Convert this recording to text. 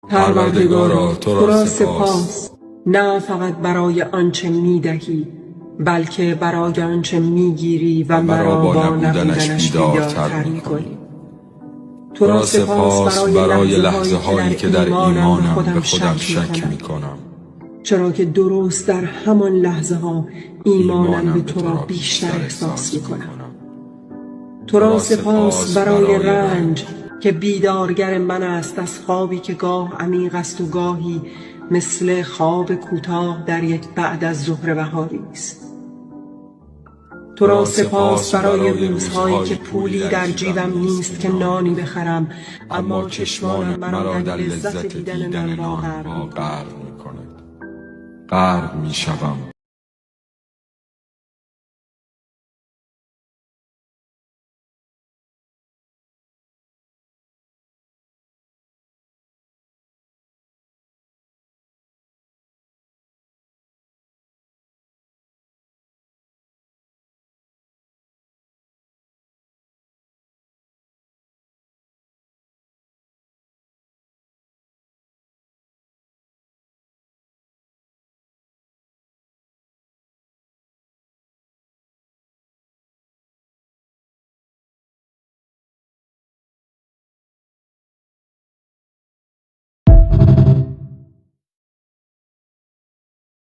پروردگارا تو را سپاس، نه فقط برای آنچه می‌دهی بلکه برای آنچه می‌گیری و مرا با نبودنش بیدارتر می‌کنی. تو را سپاس برای لحظه‌هایی که در ایمانم به خودم شک می‌کنم، چرا که درست در همان لحظه‌ها ایمانم به تو را بیشتر احساس می‌کنم. تو را سپاس برای رنج که بیدارگر من است از خوابی که گاه عمیق است و گاهی مثل خواب کوتاه در یک بعد از ظهر بهاری است. تو را سپاس برای روزهایی که پولی در جیبم نیست که نانی بخرم، اما چشمانم مرا در لذت دیدن نانها غرق می‌کند. غرق می‌شوم